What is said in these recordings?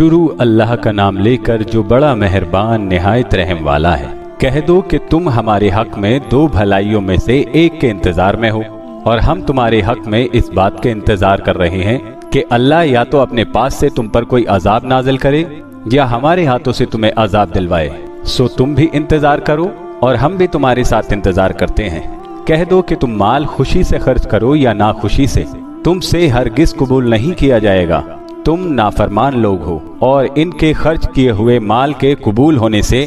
शुरू अल्लाह का नाम लेकर जो बड़ा मेहरबान निहायत रहम वाला है। कह दो कि तुम हमारे हक में दो भलाइयों में से एक के इंतजार में हो, और हम तुम्हारे हक में इस बात के इंतजार कर रहे हैं कि अल्लाह या तो अपने पास से तुम पर कोई अजाब नाजिल करे या हमारे हाथों से तुम्हें अजाब दिलवाए। सो तुम भी इंतजार करो और हम भी तुम्हारे साथ इंतजार करते हैं। कह दो कि तुम माल खुशी से खर्च करो या नाखुशी से, तुमसे हरगिज कबूल नहीं किया जाएगा। तुम नाफरमान लोग हो और इनके खर्च किए हुए माल के कबूल होने से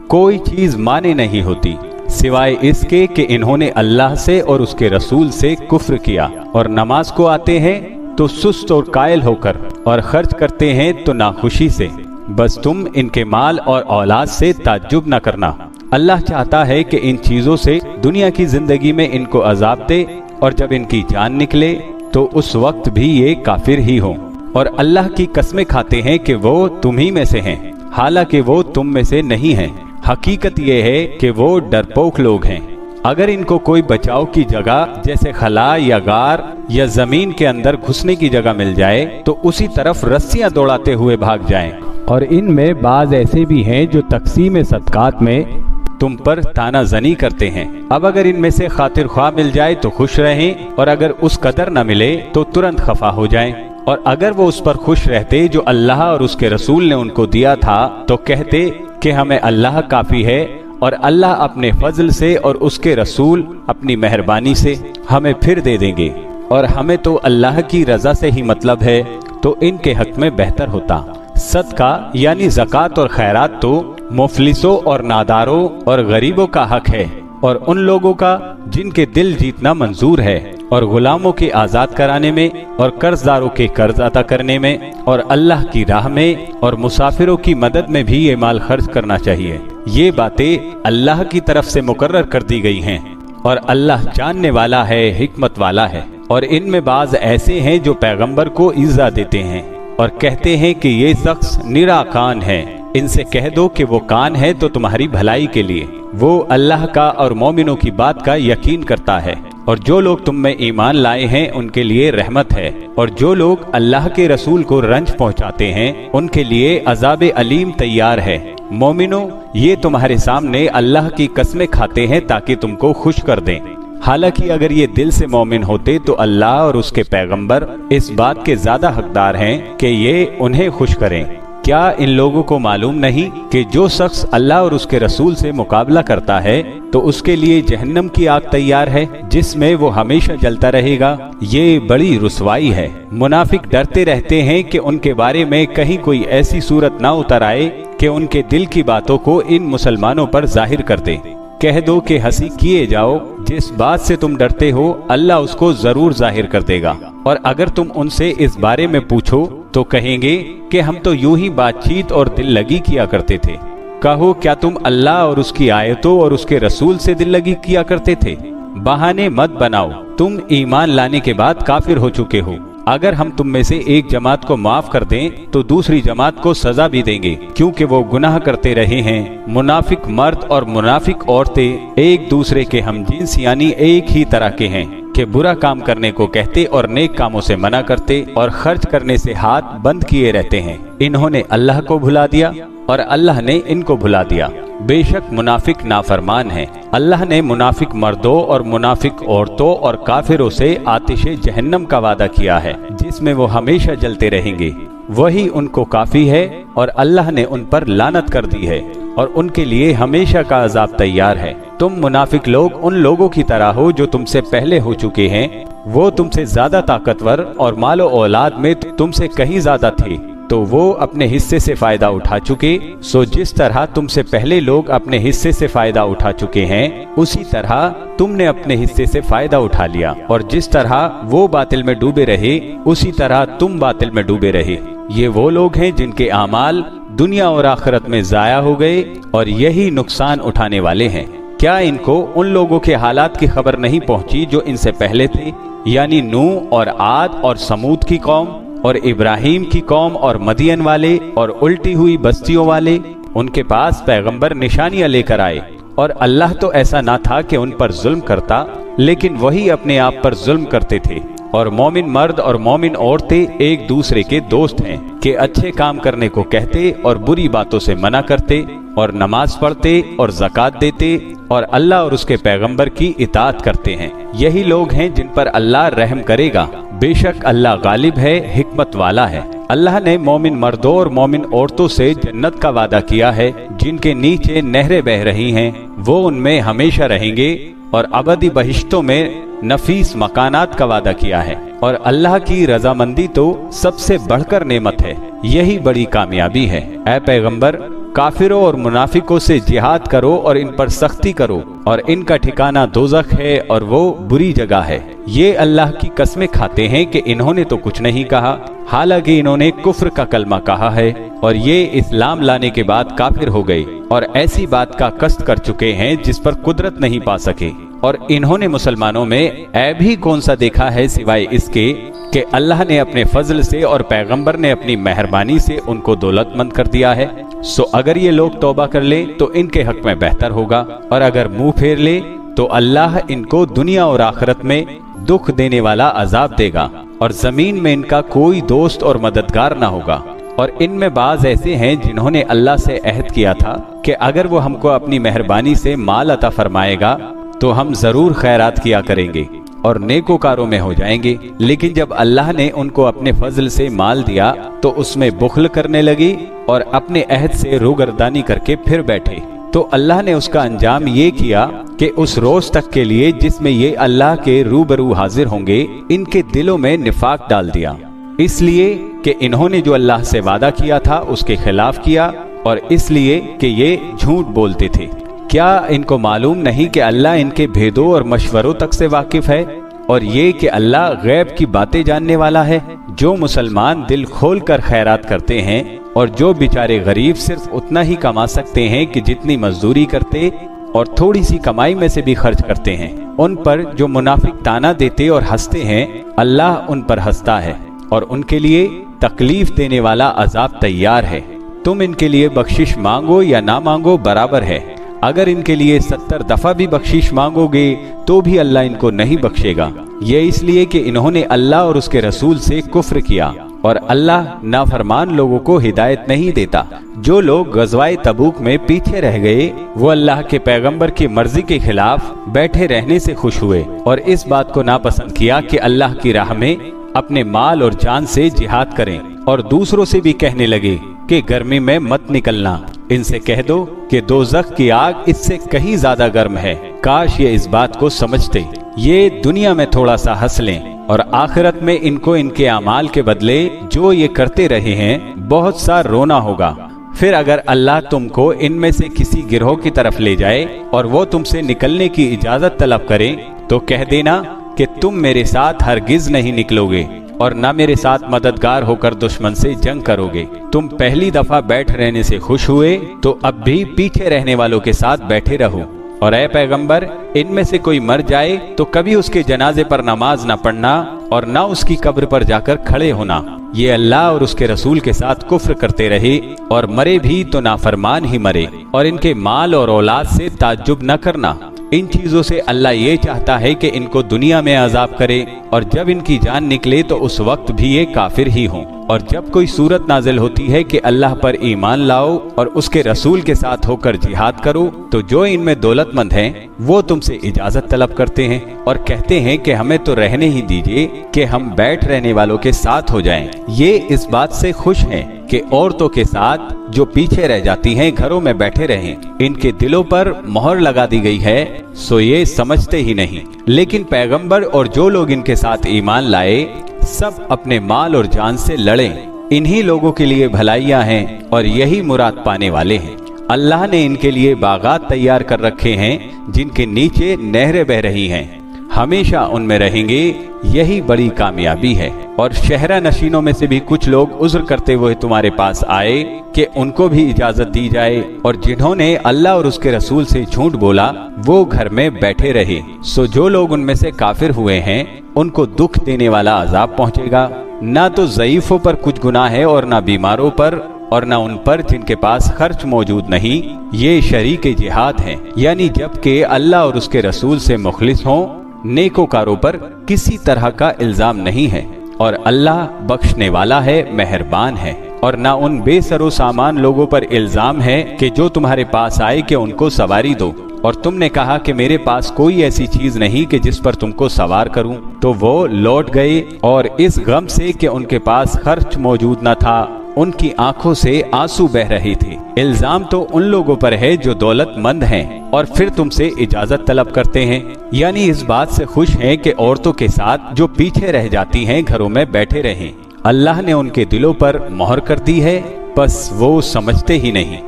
कोई चीज माने नहीं होती सिवाय इसके कि इन्होंने अल्लाह से और उसके रसूल से कुफ्र किया, और नमाज को आते हैं तो सुस्त और कायल होकर, और खर्च करते हैं तो नाखुशी से। बस तुम इनके माल और औलाद से ताज्जुब न करना। अल्लाह चाहता है कि इन चीजों से दुनिया की जिंदगी में इनको अजाब दे, और जब इनकी जान निकले तो उस वक्त भी ये काफिर ही हों। और अल्लाह की कसमें खाते हैं कि वो तुम्ही में से हैं, हालांकि वो तुम में से नहीं हैं। हकीकत ये है कि वो डरपोक लोग हैं। अगर इनको कोई बचाव की जगह जैसे खला या गार या जमीन के अंदर घुसने की जगह मिल जाए तो उसी तरफ रस्सियां दौड़ाते हुए भाग जाएं। और इनमें बाज ऐसे भी हैं जो तकसीम सदकात में तुम पर ताना जनी करते हैं। अब अगर इनमें से खातिर ख्वाह मिल जाए तो खुश रहें, और अगर उस कदर न मिले तो तुरंत खफा हो जाएं। और अगर वो उस पर खुश रहते जो अल्लाह और उसके रसूल ने उनको दिया था तो कहते कि हमें अल्लाह काफी है, और अल्लाह अपने फजल से और उसके रसूल अपनी मेहरबानी से हमें फिर दे देंगे, और हमें तो अल्लाह की रजा से ही मतलब है। तो इनके हक में बेहतर होता। सदका यानी ज़कात और खैरात तो मुफलिसों और नादारों और गरीबों का हक है, और उन लोगों का जिनके दिल जीतना मंजूर है, और गुलामों के आज़ाद कराने में, और कर्जदारों के कर्ज अदा करने में, और अल्लाह की राह में और मुसाफिरों की मदद में भी ये माल खर्च करना चाहिए। ये बातें अल्लाह की तरफ से मुकर्रर कर दी गई हैं, और अल्लाह जानने वाला है, हिकमत वाला है। और इनमें बाज ऐसे हैं जो पैगंबर को इज़्ज़ा देते हैं और कहते हैं कि ये शख्स निरा कान है। इनसे कह दो कि वो कान है तो तुम्हारी भलाई के लिए, वो अल्लाह का और मोमिनों की बात का यकीन करता है। और जो लोग तुम में ईमान लाए हैं उनके लिए रहमत है, और जो लोग अल्लाह के रसूल को रंज पहुंचाते हैं उनके लिए अजाब अलीम तैयार है। मोमिनो, ये तुम्हारे सामने अल्लाह की कसमें खाते हैं ताकि तुमको खुश कर दें। हालांकि अगर ये दिल से मोमिन होते तो अल्लाह और उसके पैगंबर इस बात के ज्यादा हकदार हैं कि ये उन्हें खुश करें। क्या इन लोगों को मालूम नहीं कि जो शख्स अल्लाह और उसके रसूल से मुकाबला करता है तो उसके लिए जहन्नम की आग तैयार है, जिसमें वो हमेशा जलता रहेगा। ये बड़ी रुसवाई है। मुनाफिक डरते रहते हैं कि उनके बारे में कहीं कोई ऐसी सूरत ना उतर आए कि उनके दिल की बातों को इन मुसलमानों पर जाहिर कर दे। कह दो कि हंसी किए जाओ, जिस बात से तुम डरते हो अल्लाह उसको जरूर जाहिर कर देगा। और अगर तुम उनसे इस बारे में पूछो तो कहेंगे कि हम तो यूं ही बातचीत और दिल लगी किया करते थे। कहो, क्या तुम अल्लाह और उसकी आयतों और उसके रसूल से दिल लगी किया करते थे? बहाने मत बनाओ, तुम ईमान लाने के बाद काफिर हो चुके हो। अगर हम तुम में से एक जमात को माफ कर दें तो दूसरी जमात को सजा भी देंगे, क्योंकि वो गुनाह करते रहे हैं। मुनाफिक मर्द और मुनाफिक औरतें एक दूसरे के हमजिन्स यानी एक ही तरह के हैं कि बुरा काम करने को कहते और नेक कामों से मना करते और खर्च करने से हाथ बंद किए रहते हैं। इन्होंने अल्लाह को भुला दिया और अल्लाह ने इनको भुला दिया। बेशक मुनाफिक नाफरमान है। अल्लाह ने मुनाफिक मर्दों और मुनाफिक औरतों और काफिरों से आतिशे जहन्नम का वादा किया है, जिसमें वो हमेशा जलते रहेंगे। वही उनको काफी है, और अल्लाह ने उन पर लानत कर दी है, और उनके लिए हमेशा का अजाब तैयार है। तुम मुनाफिक लोग उन लोगों की तरह हो जो तुमसे पहले हो चुके हैं। वो तुमसे ज्यादा ताकतवर और मालो औलाद में तुमसे कहीं ज्यादा थे, तो वो अपने हिस्से से फायदा उठा चुके। सो जिस तरह तुमसे पहले लोग अपने हिस्से से फायदा उठा चुके हैं, उसी तरह तुमने अपने हिस्से से फायदा उठा लिया। और जिस तरह वो बातिल में डूबे रहे, उसी तरह तुम बातिल में डूबे रहे। ये वो लोग हैं जिनके आमाल दुनिया और आखिरत में जाया हो गए, और यही नुकसान उठाने वाले हैं। क्या इनको उन लोगों के हालात की खबर नहीं पहुंची जो इनसे पहले थे, यानी नूह और आद और समूद की कौम, और इब्राहिम की कौम, और मदियन वाले, और उल्टी हुई बस्तियों वाले? उनके पास पैगंबर निशानियां लेकर आए, और अल्लाह तो ऐसा ना था कि उन पर जुल्म करता, लेकिन वही अपने आप पर जुल्म करते थे। और मोमिन मर्द और मोमिन औरतें एक दूसरे के दोस्त हैं कि अच्छे काम करने को कहते और बुरी बातों से मना करते और नमाज पढ़ते और ज़कात देते और अल्लाह और उसके पैगंबर की इताअत करते हैं। यही लोग हैं जिन पर अल्लाह रहम करेगा। बेशक अल्लाह गालिब है, हिकमत वाला है। अल्लाह ने मोमिन मर्दों और मोमिन औरतों से जन्नत का वादा किया है जिनके नीचे नहरें बह रही हैं, वो उनमें हमेशा रहेंगे और अबदी बहिश्तों में नफीस मकानात का वादा किया है। और अल्लाह की रजामंदी तो सबसे बढ़कर नेमत है, यही बड़ी कामयाबी है। ऐ पैगंबर, काफिरों और मुनाफिकों से जिहाद करो और इन पर सख्ती करो और इनका ठिकाना दोज़ख है और वो बुरी जगह है। ये अल्लाह की कसमें खाते हैं कि इन्होंने तो कुछ नहीं कहा, हालांकि इन्होंने कुफ्र का कलमा कहा है और ये इस्लाम लाने के बाद काफिर हो गए और ऐसी बात का कष्ट कर चुके हैं जिस पर कुदरत नहीं पा सके। और इन्होंने मुसलमानों में ऐब ही कौन सा देखा है सिवाय इसके कि अल्लाह ने अपने फजल से और पैगंबर ने अपनी मेहरबानी से उनको दौलतमंद कर दिया है। सो अगर ये लोग तौबा कर ले तो इनके हक में बेहतर होगा, और अगर मुंह फेर ले तो अल्लाह इनको दुनिया और आखिरत में दुख देने वाला अजाब देगा और जमीन में इनका कोई दोस्त और मददगार ना होगा। और इनमें बाज ऐसे हैं जिन्होंने अल्लाह से अहद किया था कि अगर वो हमको अपनी मेहरबानी से माल अता फरमाएगा तो हम जरूर खैरात किया करेंगे और नेकोकारों में हो जाएंगे। लेकिन जब अल्लाह ने उनको अपने फजल से माल दिया तो उसमें बुखल करने लगी और अपने अहद से रूगर्दानी करके फिर बैठे। तो अल्लाह ने उसका अंजाम ये किया कि उस रोज तक के लिए जिसमें ये अल्लाह के रूबरू हाजिर होंगे, इनके दिलों में निफाक डाल दिया, इसलिए कि इन्होंने जो अल्लाह से वादा किया था उसके खिलाफ किया और इसलिए कि ये झूठ बोलते थे। क्या इनको मालूम नहीं कि अल्लाह इनके भेदों और मशवरों तक से वाकिफ है और ये कि अल्लाह गैब की बातें जानने वाला है। जो मुसलमान दिल खोल कर खैरात करते हैं और जो बेचारे गरीब सिर्फ उतना ही कमा सकते हैं कि जितनी मजदूरी करते और थोड़ी सी कमाई में से भी खर्च करते हैं, उन पर जो मुनाफिक ताना देते और हंसते हैं, अल्लाह उन पर हंसता है और उनके लिए तकलीफ देने वाला अजाब तैयार है। तुम इनके लिए बख्शिश मांगो या ना मांगो बराबर है। अगर इनके लिए 70 दफा भी बख्शिश मांगोगे तो भी अल्लाह इनको नहीं बख्शेगा। ये इसलिए कि इन्होंने अल्लाह और उसके रसूल से कुफ्र किया और अल्लाह नाफरमान लोगों को हिदायत नहीं देता। जो लोग गज़वाए तबूक में पीछे रह गए वो अल्लाह के पैगंबर की मर्जी के खिलाफ बैठे रहने से खुश हुए और इस बात को नापसंद किया कि अल्लाह की राह में अपने माल और जान से जिहाद करें और दूसरों से भी कहने लगे कि गर्मी में मत निकलना। इनसे कह दो कि दोज़ख की आग इससे कहीं ज्यादा गर्म है। काश ये इस बात को समझते। ये दुनिया में थोड़ा सा हंस लें और आखिरत में इनको इनके अमाल के बदले जो ये करते रहे हैं बहुत सा रोना होगा। फिर अगर अल्लाह तुमको इनमें से किसी गिरोह की तरफ ले जाए और वो तुमसे निकलने की इजाजत तलब करे तो कह देना कि तुम मेरे साथ हरगिज नहीं निकलोगे और न मेरे साथ मददगार होकर दुश्मन से जंग करोगे। तुम पहली दफा बैठ रहने से खुश हुए तो अब भी पीछे रहने वालों के साथ बैठे रहो। और ऐ पैगंबर, इनमें से कोई मर जाए तो कभी उसके जनाजे पर नमाज न पढ़ना और न उसकी कब्र पर जाकर खड़े होना। ये अल्लाह और उसके रसूल के साथ कुफ्र करते रहे और मरे भी तो नाफरमान ही मरे। और इनके माल और औलाद से ताज्जुब न करना। इन चीजों से अल्लाह ये चाहता है कि इनको दुनिया में अजाब करे और जब इनकी जान निकले तो उस वक्त भी ये काफिर ही हों। और जब कोई सूरत नाजिल होती है कि अल्लाह पर ईमान लाओ और उसके रसूल के साथ होकर जिहाद करो, तो जो इनमें दौलतमंद हैं वो तुमसे इजाजत तलब करते हैं और कहते हैं कि हमें तो रहने ही दीजिए कि हम बैठ रहने वालों के साथ हो जाएं। ये इस बात से खुश हैं कि औरतों के साथ जो पीछे रह जाती हैं घरों में बैठे रहें। इनके दिलों पर मोहर लगा दी गई है, सो ये समझते ही नहीं। लेकिन पैगंबर और जो लोग इनके साथ ईमान लाए सब अपने माल और जान से लड़ें। इन्हीं लोगों के लिए भलाइयां हैं और यही मुराद पाने वाले हैं। अल्लाह ने इनके लिए बागात तैयार कर रखे हैं जिनके नीचे नहरें बह रही हैं, हमेशा उनमें रहेंगे। यही बड़ी कामयाबी है। और शहरा नशीनों में से भी कुछ लोग उज़्र करते हुए तुम्हारे पास आए कि उनको भी इजाजत दी जाए, और जिन्होंने अल्लाह और उसके रसूल से झूठ बोला वो घर में बैठे रहे। सो जो लोग उनमें से काफिर हुए हैं उनको दुख देने वाला अजाब पहुंचेगा। ना तो ज़ईफों पर कुछ गुनाह है और ना बीमारों पर और न उन पर जिनके पास खर्च मौजूद नहीं। ये शरीक जिहाद हैं, यानी जबकि अल्लाह और उसके रसूल से मुखलिस हों नेकोकारों पर किसी तरह का इल्जाम नहीं है और अल्लाह बख्शने वाला है, मेहरबान है। और ना उन बेसरो सामान लोगों पर इल्जाम है कि जो तुम्हारे पास आए कि उनको सवारी दो, और तुमने कहा कि मेरे पास कोई ऐसी चीज नहीं कि जिस पर तुमको सवार करूं, तो वो लौट गए और इस गम से कि उनके पास खर्च मौजूद न था उनकी आंखों से आंसू बह रहे थे। इल्जाम तो उन लोगों पर है जो दौलतमंद हैं और फिर तुमसे इजाजत तलब करते हैं, यानी इस बात से खुश हैं कि औरतों के साथ जो पीछे रह जाती हैं घरों में बैठे रहें। अल्लाह ने उनके दिलों पर मोहर कर दी है, बस वो समझते ही नहीं।